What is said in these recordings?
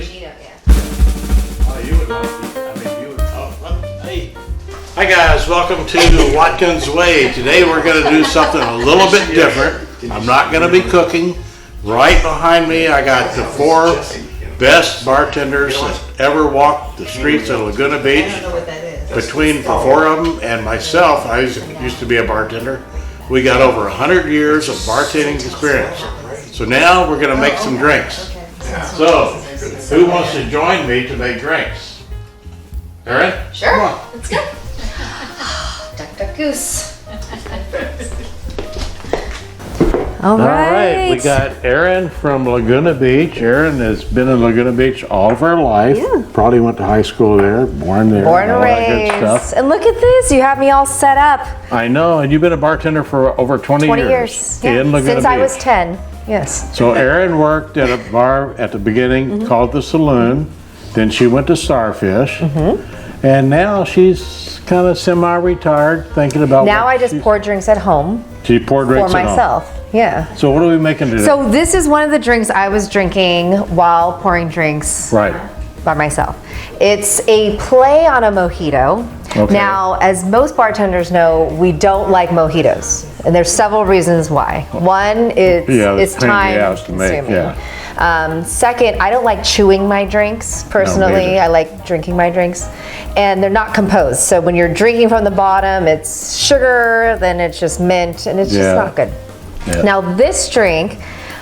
Mojito, yeah. Oh, you would love it. I mean, you would. Hey. Hi guys, welcome to Watkins Way. Today we're going to do something a little bit different. I'm not going to be cooking. Right behind me, I got the 4 best bartenders that ever walked the streets of Laguna Beach. I don't know what that is. Between the 4 of them and myself, I used to be a bartender. We got over 100 years of bartending experience. So now we're going to make some drinks. So, who wants to join me to make drinks? Erin? Sure. Come on. Let's go. Duck, duck, goose. All right, we got Erin from Laguna Beach. Erin has been in Laguna Beach all of her life. Yeah. Probably went to high school there, born there. Born and all that good raised. stuff. And look at this, you have me all set up. I know, and you've been a bartender for over 20 years. Yeah. in Laguna Since Beach. I was 10, yes. So Erin worked at a bar at the beginning called the Saloon. Then she went to Starfish. And now she's kind of semi-retired, thinking about Now what I just pour drinks at home she poured for drinks at home. myself. Yeah. So what are we making today? So this is one of the drinks I was drinking while pouring drinks right. by myself. It's a play on a mojito. Okay. Now, as most bartenders know, we don't like mojitos, and there's several reasons why. One, it's it's time ass to make, consuming. Second, I don't like chewing my drinks personally. neither. I like drinking my drinks, and they're not composed. So when you're drinking from the bottom, it's sugar, then it's just mint, and it's just not good. Yeah. Now this drink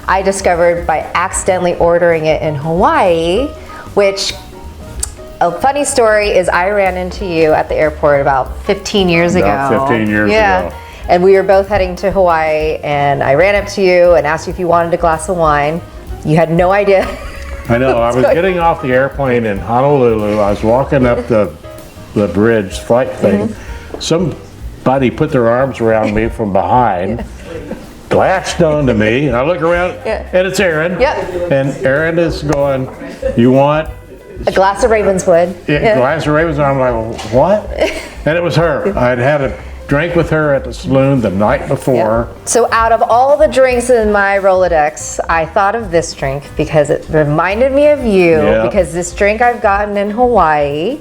I discovered by accidentally ordering it in Hawaii, which a funny story is I ran into you at the airport about 15 years ago. About 15 years ago. And we were both heading to Hawaii, and I ran up to you and asked you if you wanted a glass of wine. You had no idea. I know, I was getting off the airplane in Honolulu. I was walking up the bridge, flight thing. Somebody put their arms around me from behind, latched onto me, and I look around, and it's Erin. Yep. And Erin is going, you want A glass of Ravenswood. a glass of Ravens? And I'm like, what? And it was her. I'd had a drink with her at the Saloon the night before. So out of all the drinks in my Rolodex, I thought of this drink because it reminded me of you, because this drink I've gotten in Hawaii.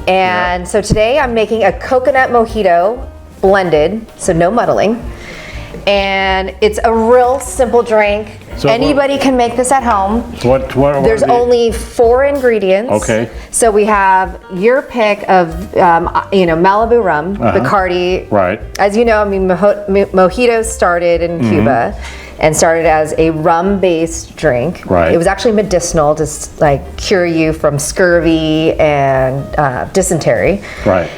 And so today I'm making a coconut mojito blended, so no muddling. And it's a real simple drink. So Anybody can make this at home. What are There's we- only 4 ingredients. Okay. So we have your pick of, Malibu rum, Bacardi. Right. As you know, I mean, mojitos started in Cuba and started as a rum-based drink. Right. It was actually medicinal to like cure you from scurvy and dysentery. Right.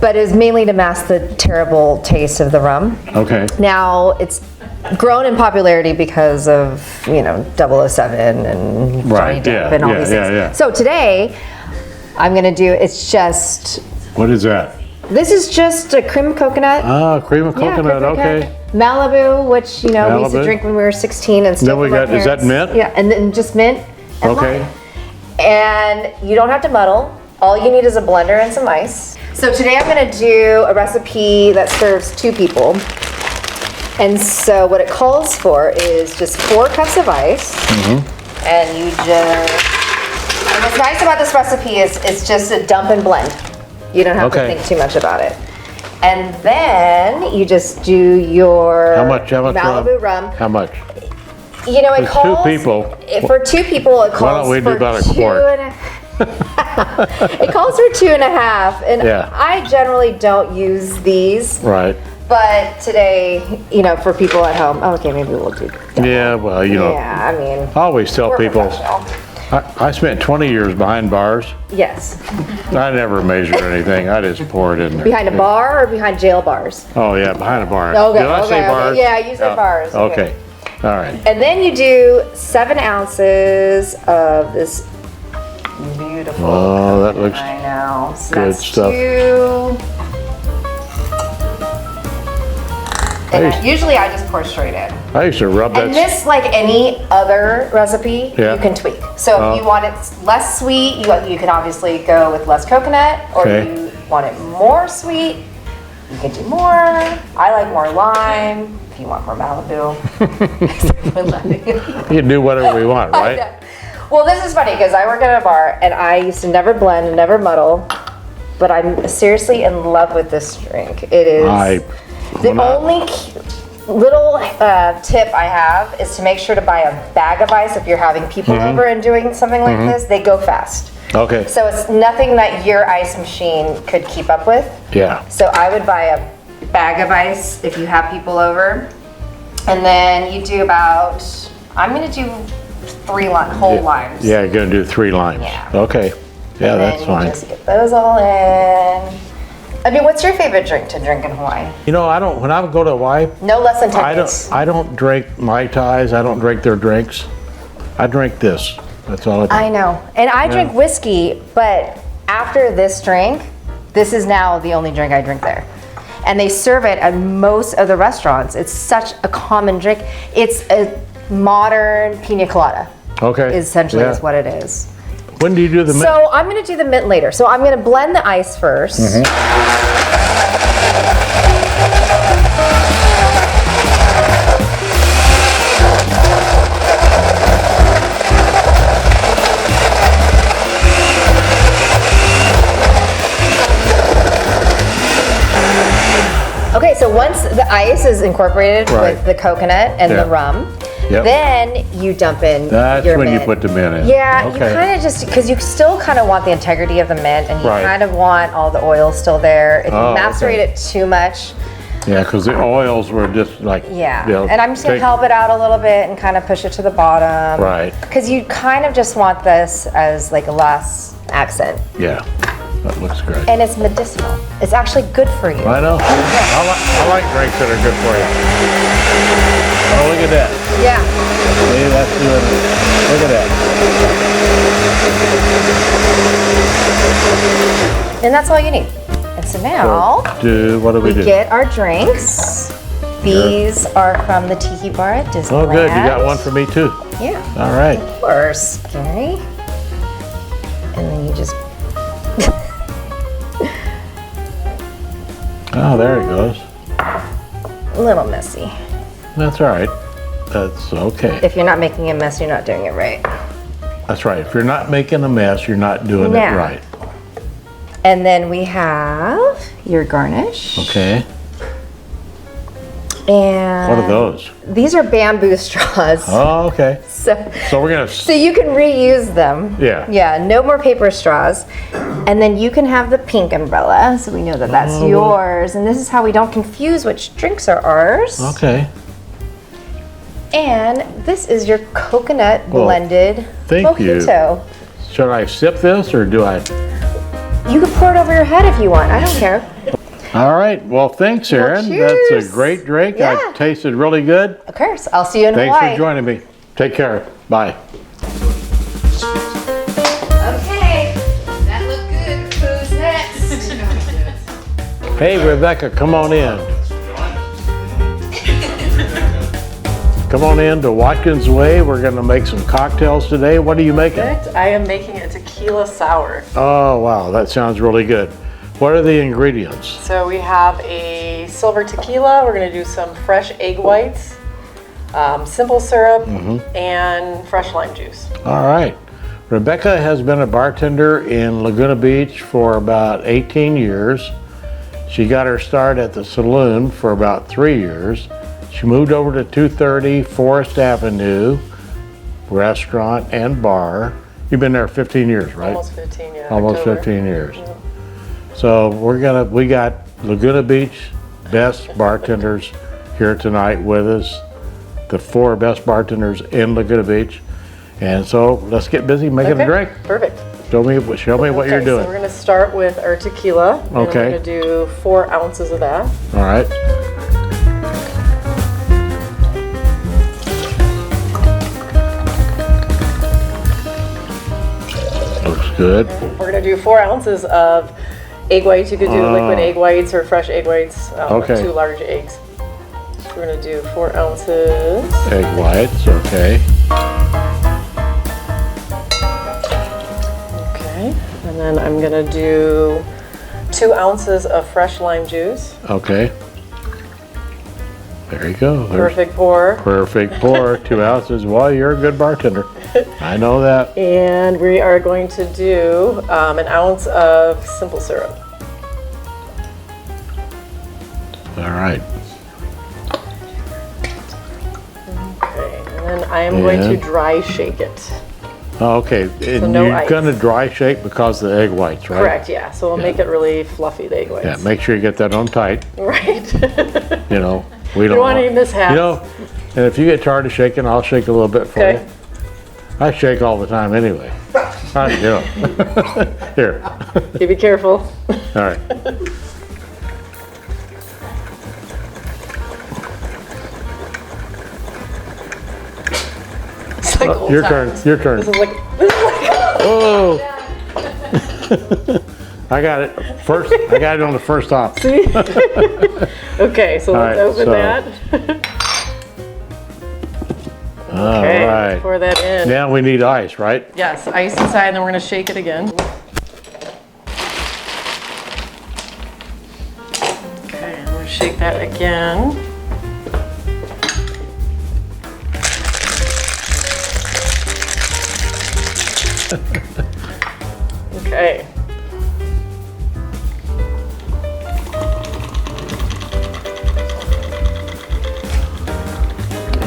But it was mainly to mask the terrible taste of the rum. Okay. Now it's grown in popularity because of 007 and Johnny Depp and all these things. Yeah. So today I'm gonna do What is that? this is just a cream of coconut. Ah, cream of Yeah, coconut, cream of okay. coconut. Malibu, which we used to Malibu. drink when we were 16 and still. Then we got, is that mint? Yeah, and then just mint. And Okay. lime. And you don't have to muddle. All you need is a blender and some ice. So today I'm gonna do a recipe that serves 2 people. And so what it calls for is just 4 cups of ice. And you just, and what's nice about this recipe is it's just a dump and blend. You don't have to Okay. think too much about it. And then you just do your How much Malibu rum. How much? It There's calls 2 people. For 2 people, it calls Why don't we do for about a 2 quart? and a It calls for 2.5, and Yeah. I generally don't use these. Right. But today, for people at home, okay, maybe we'll do double. Yeah, well, Yeah, I mean, I always tell we're people, professional. I spent 20 years behind bars. Yes. I never measured anything. I just poured in there. Behind a bar or behind jail bars? Oh, yeah, behind a bar. Okay, Did I say okay. bars? Yeah, you said bars. Okay. All right. And then you do 7 ounces of this beautiful. Oh, that looks I know. So good that's stuff. 2. And usually I just pour straight in. I used to rub that. And this, like any other recipe, you can tweak. So if you want it less sweet, you can obviously go with less coconut, or if you want it more sweet, you can do more. I like more lime. If you want more Malibu, You can do whatever we want, right? Well, this is funny because I work at a bar and I used to never blend and never muddle, but I'm seriously in love with this drink. It is the only little tip I have is to make sure to buy a bag of ice if you're having people over and doing something like this. They go fast. Okay. So it's nothing that your ice machine could keep up with. Yeah. So I would buy a bag of ice if you have people over. And then you do about, I'm gonna do 3 whole limes. Yeah, you're gonna do 3 limes. Yeah. Okay. Yeah, And that's then fine. you just get those all in. I mean, what's your favorite drink to drink in Hawaii? You know, when I go to Hawaii, No less than 10 minutes. I don't drink Mai Tais. I don't drink their drinks. I drink this. That's all I drink. I know. And I drink whiskey, but after this drink, this is now the only drink I drink there. And they serve it at most of the restaurants. It's such a common drink. It's a modern pina colada. Okay. Essentially is what it is. When do you do the mint? So I'm gonna do the mint later. So I'm gonna blend the ice first. Okay, so once the ice is incorporated with the coconut and the rum, then you dump in That's your when mint. you put the mint in. Yeah, you kind of just, because you still kind of want the integrity of the mint and you kind of want all the oil still there. If you macerate it too much. Yeah, because the oils were just like. Yeah, and I'm just going to help it out a little bit and kind of push it to the bottom. Right. Because you kind of just want this as like a last accent. Yeah, that looks great. And it's medicinal. It's actually good for you. I know. I like drinks that are good for you. Oh, look at that. Yeah. See, that's doing it. Look at that. And that's all you need. And so now, what do we do? We get our drinks. These are from the Tiki Bar at Disneyland. Oh, good. You got one for me, too. Yeah. All right. Of course, Gary. And then you just... Oh, there it goes. A little messy. That's all right. That's okay. If you're not making a mess, you're not doing it right. That's right. If you're not making a mess, you're not doing it right. And then we have your garnish. Okay. And what are those? These are bamboo straws. Oh, okay. So we're gonna. So you can reuse them. Yeah. Yeah. No more paper straws. And then you can have the pink umbrella, so we know that that's yours. And this is how we don't confuse which drinks are ours. Okay. And this is your coconut blended thank mojito. You. Should I sip this or do I? You can pour it over your head if you want. I don't care. All right. Well, thanks, Erin. Well, that's a great drink. Yeah. It tasted really good. Of course. I'll see you in Hawaii. Thanks for joining me. Take care. Bye. Okay, that looked good. Who's next? Hey, Rebecca, come on in. Come on in to Watkins Way. We're going to make some cocktails today. What are you making? I am making a tequila sour. Oh, wow. That sounds really good. What are the ingredients? So we have a silver tequila. We're going to do some fresh egg whites, simple syrup, and fresh lime juice. All right. Rebecca has been a bartender in Laguna Beach for about 18 years. She got her start at the saloon for about 3 years. She moved over to 230 Forest Avenue restaurant and bar. You've been there 15 years, right? Almost 15, yeah. Almost October. 15 years. So we got Laguna Beach best bartenders here tonight with us. The 4 best bartenders in Laguna Beach. And so let's get busy making a drink. Perfect. Show me what you're doing. So we're going to start with our tequila. And Okay. we're going to do 4 ounces of that. All right. Looks good. We're going to do 4 ounces of egg whites. You could do liquid egg whites or fresh egg whites. Okay. 2 large eggs. So we're going to do 4 ounces. Egg whites, okay. Okay. And then I'm going to do 2 ounces of fresh lime juice. Okay. There you go. There's Perfect pour. perfect pour. 2 ounces. Well, you're a good bartender. I know that. And we are going to do an ounce of simple syrup. All right. Okay, and then I am going to And? dry shake it. Oh, okay, and no you're ice. gonna dry shake because of the egg whites, right? Correct, yeah. So we'll make it really fluffy, the egg whites. Yeah, make sure you get that on tight, Right. you know. We don't want any mishaps. You know, and if you get tired of shaking, I'll shake a little bit for Okay. you. I shake all the time anyway. How you doing? Here, You be careful. all right. It's like old Your times. turn, your turn. This is like Oh! I got it. First, I got it on the first hop. okay, so let's right, open so- that. All Okay, right. pour that in. Now we need ice, right? Yes, ice inside, and then we're gonna shake it again. Okay, I'm gonna shake that again. Okay.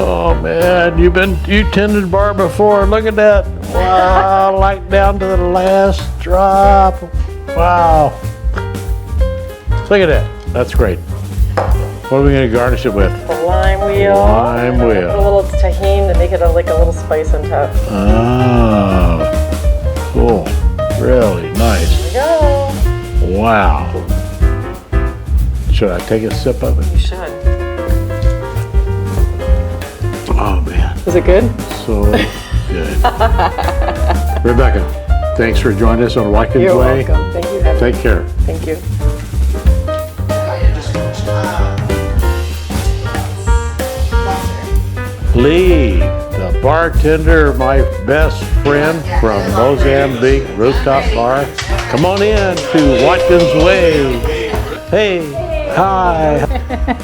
Oh man, you tended bar before. Look at that. Wow, like down to the last drop. Wow. Look at that. That's great. What are we gonna garnish it with? The lime wheel. Lime and then wheel. Put a little tahini to make it like a little spice on top. Oh, cool. Really nice. There you go. Wow. Should I take a sip of it? You should. Oh man, Is it good? so good. Rebecca, thanks for joining us on Watkins You're Way. welcome. Thank you. Heather. Take care. Thank you. Lee, the bartender, my best friend from Mozambique Rooftop Bar. Come on in to Watkins Way. Hey, hi.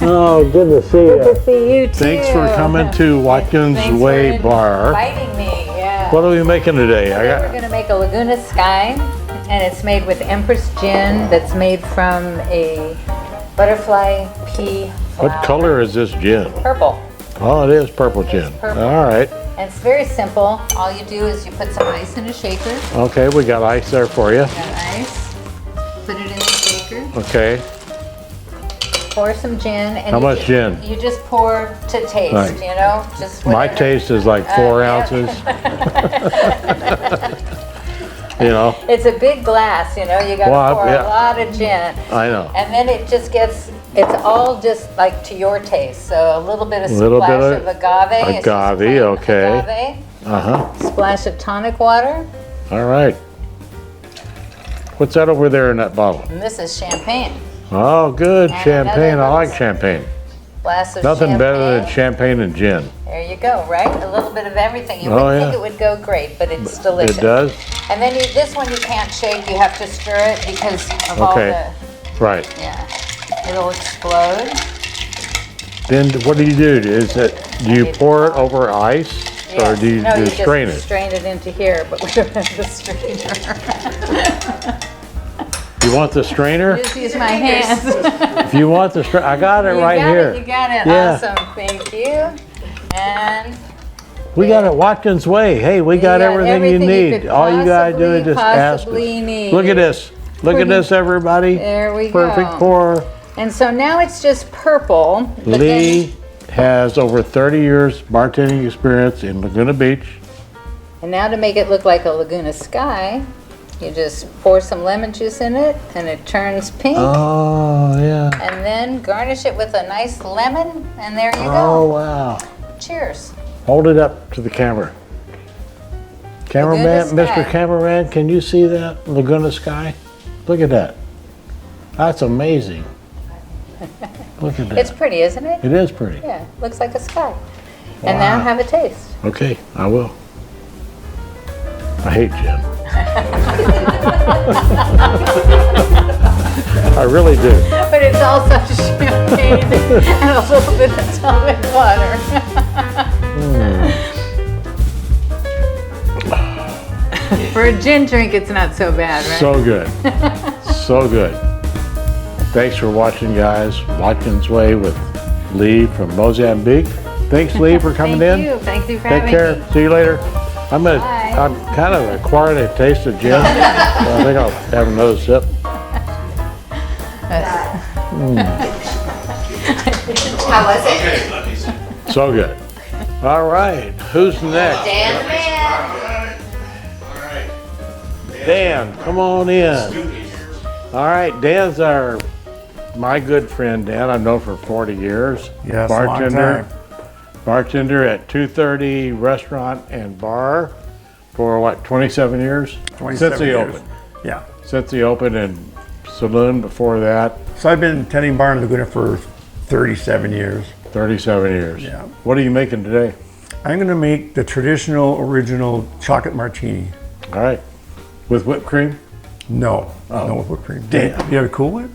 Oh, good to see you. See you too. Thanks for coming to Watkins Way Bar. Inviting me, yeah. What are we making today? Today we're gonna make a Laguna Sky, and it's made with Empress Gin that's made from a butterfly pea flower. What color is this gin? Purple. Oh, it is purple gin. purple. All right. And it's very simple. All you do is you put some ice in a shaker. Okay, we got ice there for you. Got ice. Put it in the shaker. Okay. Pour some gin. And How you much ju- gin? You just pour to taste, Right. you know? Just My whatever. taste is like 4 yeah. ounces. You know, It's a big glass, you know? You gotta Well, pour yeah. a lot of gin. I know. And then it just gets, it's all just like to your taste. So a little bit of Little bit splash of of agave. It's just agave, plain okay. Agave. Uh-huh. Splash of tonic water. All right. What's that over there in that bottle? And this is champagne. Oh, good. And Champagne. I another like little- champagne. Glass of Nothing champagne. better than champagne and gin. There you go, right? A little bit of everything. You Oh, wouldn't yeah. think it would go great, but it's delicious. It does? And then this one you can't shake. You have to stir it because of all Okay. the, yeah, it'll explode. Then what do? Do you pour it over ice? Or Yes. do you No, you strain just it? strain it into here, but we don't have the strainer. You want the strainer? Just use my hands. If you want the strainer, I got it right here. You got it. Yeah. Awesome. Thank you. And We got it Watkins Way. Hey, we got got everything you everything you need. could All you gotta do is just ask us. possibly need. Look at this. Look at this, everybody. There we Perfect go. pour. And so now it's just purple. But Lee has over 30 years bartending experience in Laguna Beach. And now to make it look like a Laguna Sky, you just pour some lemon juice in it and it turns pink. Oh, yeah. And then garnish it with a nice lemon and there you Oh, go. wow. Cheers. Hold it up to the camera. Cameraman, Laguna Sky. Mr. Cameraman, can you see that Laguna Sky? Look at that. That's amazing. Look at that. It's pretty, isn't it? It is pretty. Yeah, looks like a sky. And now Wow. have a taste. Okay, I will. I hate gin. I really do. But it's also champagne and a little bit of tonic water. For a gin drink, it's not so bad, right? So good. So good. Thanks for watching, guys. Watkins Way with Lee from Mozambique. Thanks, Lee, for coming in. Thank you for Take having care. me. See you later. I'm Bye. kind of acquiring a taste of gin. So I think I'll have another sip. How was it? So good. All right. Who's next? Dan the man. Dan, come on in. All right, Dan's my good friend, Dan. I've known for 40 years. Yes, a long time. Bartender at 230 Restaurant and Bar for what, 27 years? 27 Since he years. opened. Yeah. Since he opened, and saloon before that, So I've been tending bar in Laguna for 37 years. 37 years. Yeah. What are you making today? I'm going to make the traditional, original chocolate martini. All right. With whipped cream? No, no whipped cream. Damn. You have a Cool Whip?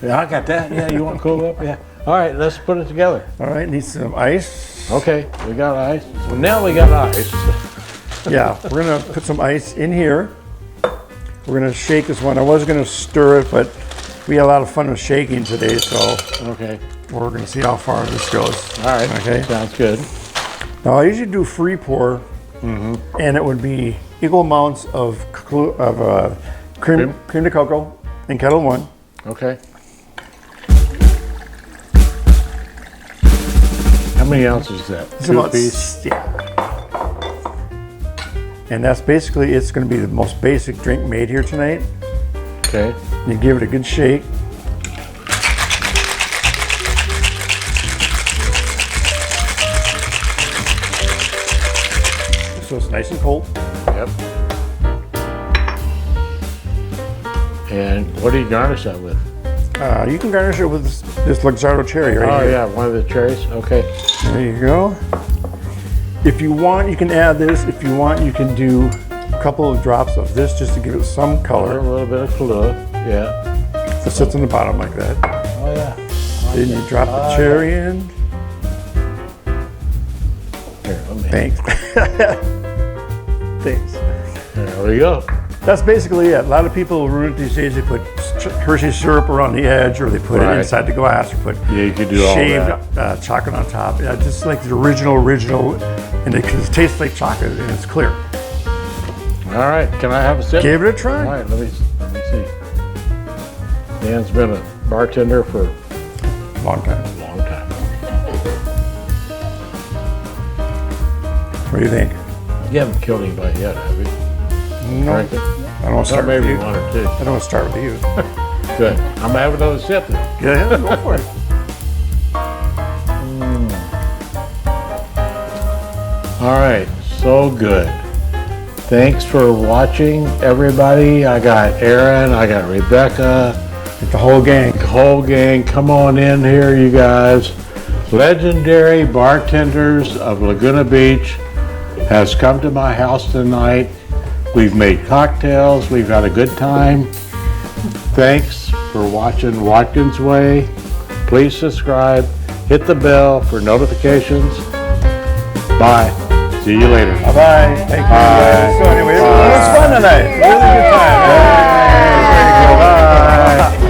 Yeah, I got that. Yeah, you want Cool Whip? Yeah. All right, let's put it together. All right, need some ice. Okay, we got ice. So now we got ice. Yeah, we're going to put some ice in here. We're going to shake this one. I was going to stir it, but we had a lot of fun with shaking today, so Okay. we're going to see how far this goes. All right. Okay. Sounds good. Now, I usually do free pour, and it would be equal amounts of cream de cocoa in kettle one. Okay. How many ounces is that? It's Two about apiece? yeah. And that's basically, it's going to be the most basic drink made here tonight. Okay. You give it a good shake. So it's nice and cold. Yep. And what do you garnish that with? You can garnish it with this Luxardo cherry right Oh here. yeah, one of the cherries. Okay. There you go. If you want, you can add this. If you want, you can do a couple of drops of this just to give it some A color. little bit of Kahlua. Yeah. That sits on the bottom like that. Oh yeah. Then you drop the cherry in. Here, let me. Thanks. Thanks. There we go. That's basically it. A lot of people ruin it these days. They put Hershey syrup around the edge, or they put Right. it inside the glass, or put Yeah, you could do all shaved that. chocolate on top. Yeah, just like the original, and it tastes like chocolate, and it's clear. All right. Can I have a sip? Give it a try. All right. Let me see. Dan's been a bartender for Long time. a long time. What do you think? You haven't killed anybody yet, have you? No, Frankie? I don't want to Or start with maybe you. one or two. I don't want to start with you. Good. I'm gonna have another sip then. Yeah, go for it. All right, so good. Thanks for watching, everybody. I got Aaron, I got Rebecca, The whole gang. the whole gang. Come on in here, you guys. Legendary Bartenders of Laguna Beach has come to my house tonight. We've made cocktails. We've had a good time. Thanks for watching Watkins Way. Please subscribe. Hit the bell for notifications. Bye. See you later. Bye-bye. Thank you. Bye. So anyway, it was fun tonight. Really good time. Bye.